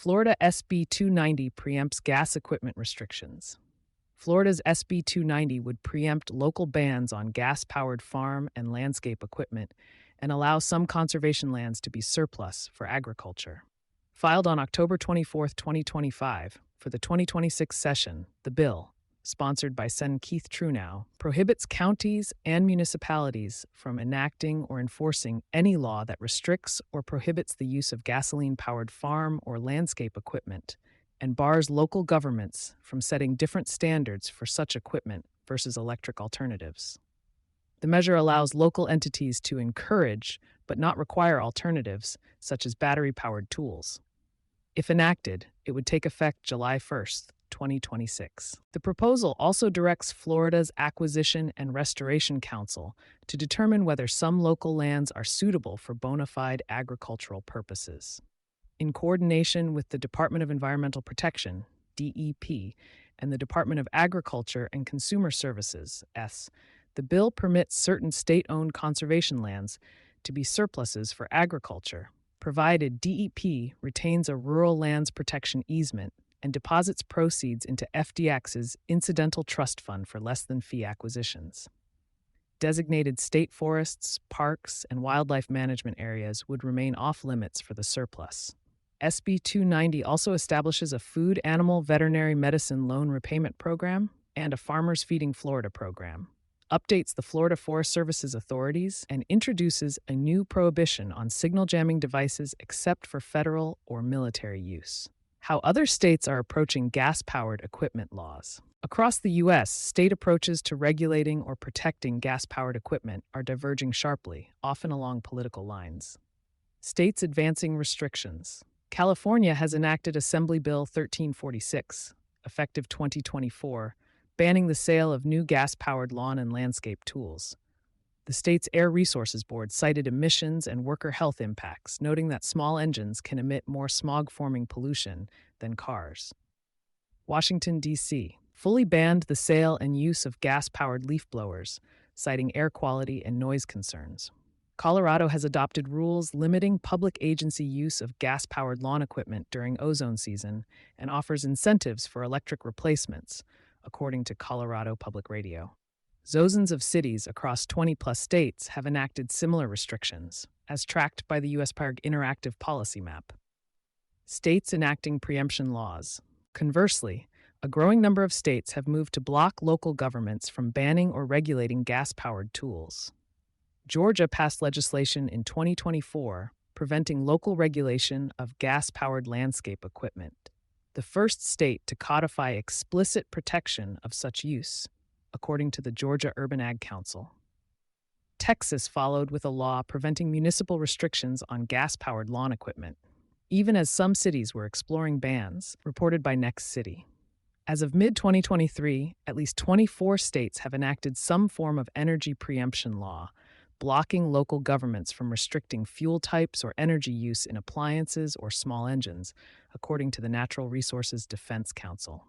Florida SB 290 preempts gas equipment restrictions. Florida's SB 290 would preempt local bans on gas-powered farm and landscape equipment and allow some conservation lands to be surplus for agriculture. Filed on October 24, 2025, for the 2026 session, the bill, sponsored by Sen. Keith Truenow, prohibits counties and municipalities from enacting or enforcing any law that restricts or prohibits the use of gasoline-powered farm or landscape equipment, and bars local governments from setting different standards for such equipment versus electric alternatives. The measure allows local entities to encourage, but not require alternatives, such as battery-powered tools. If enacted, it would take effect July 1st, 2026. The proposal also directs Florida's Acquisition and Restoration Council to determine whether some local lands are suitable for bona fide agricultural purposes. In coordination with the Department of Environmental Protection, DEP, and the Department of Agriculture and Consumer Services, the bill permits certain state-owned conservation lands to be surpluses for agriculture, provided DEP retains a rural lands protection easement and deposits proceeds into FDX's incidental trust fund for less-than-fee acquisitions. Designated state forests, parks, and wildlife management areas would remain off-limits for the surplus. SB 290 also establishes a food animal veterinary medicine loan repayment program and a Farmers Feeding Florida program, updates the Florida Forest Service's authorities, and introduces a new prohibition on signal jamming devices except for federal or military use. How other states are approaching gas-powered equipment laws. Across the U.S., state approaches to regulating or protecting gas-powered equipment are diverging sharply, often along political lines. States advancing restrictions. California has enacted Assembly Bill 1346, effective 2024, banning the sale of new gas-powered lawn and landscape tools. The state's Air Resources Board cited emissions and worker health impacts, noting that small engines can emit more smog-forming pollution than cars. Washington, D.C., fully banned the sale and use of gas-powered leaf blowers, citing air quality and noise concerns. Colorado has adopted rules limiting public agency use of gas-powered lawn equipment during ozone season and offers incentives for electric replacements, according to Colorado Public Radio. Dozens of cities across 20-plus states have enacted similar restrictions, as tracked by the U.S. Park Interactive Policy Map. States enacting preemption laws. Conversely, a growing number of states have moved to block local governments from banning or regulating gas-powered tools. Georgia passed legislation in 2024 preventing local regulation of gas-powered landscape equipment, the first state to codify explicit protection of such use, according to the Georgia Urban Ag Council. Texas followed with a law preventing municipal restrictions on gas-powered lawn equipment, even as some cities were exploring bans, reported by Next City. As of mid-2023, at least 24 states have enacted some form of energy preemption law, blocking local governments from restricting fuel types or energy use in appliances or small engines, according to the Natural Resources Defense Council.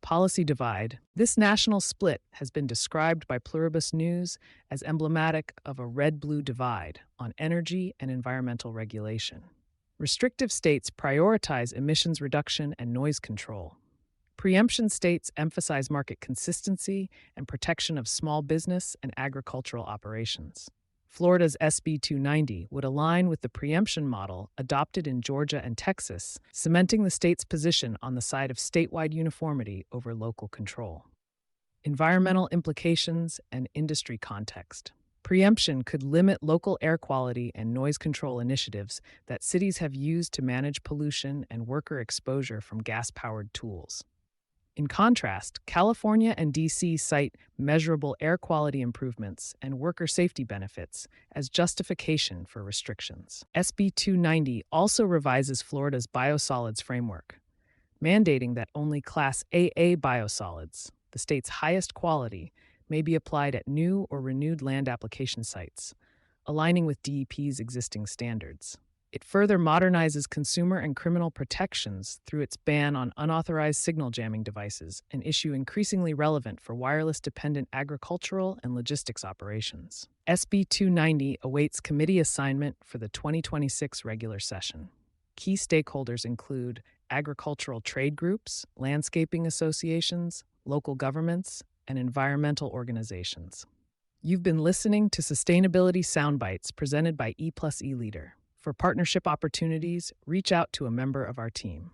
Policy divide. This national split has been described by Pluribus News as emblematic of a red-blue divide on energy and environmental regulation. Restrictive states prioritize emissions reduction and noise control. Preemption states emphasize market consistency and protection of small business and agricultural operations. Florida's SB 290 would align with the preemption model adopted in Georgia and Texas, cementing the state's position on the side of statewide uniformity over local control. Environmental implications and industry context. Preemption could limit local air quality and noise control initiatives that cities have used to manage pollution and worker exposure from gas-powered tools. In contrast, California and D.C. cite measurable air quality improvements and worker safety benefits as justification for restrictions. SB 290 also revises Florida's biosolids framework, mandating that only Class AA biosolids, the state's highest quality, may be applied at new or renewed land application sites, aligning with DEP's existing standards. It further modernizes consumer and criminal protections through its ban on unauthorized signal jamming devices, an issue increasingly relevant for wireless-dependent agricultural and logistics operations. SB 290 awaits committee assignment for the 2026 regular session. Key stakeholders include agricultural trade groups, landscaping associations, local governments, and environmental organizations. You've been listening to Sustainability Soundbites presented by E plus E Leader. For partnership opportunities, reach out to a member of our team.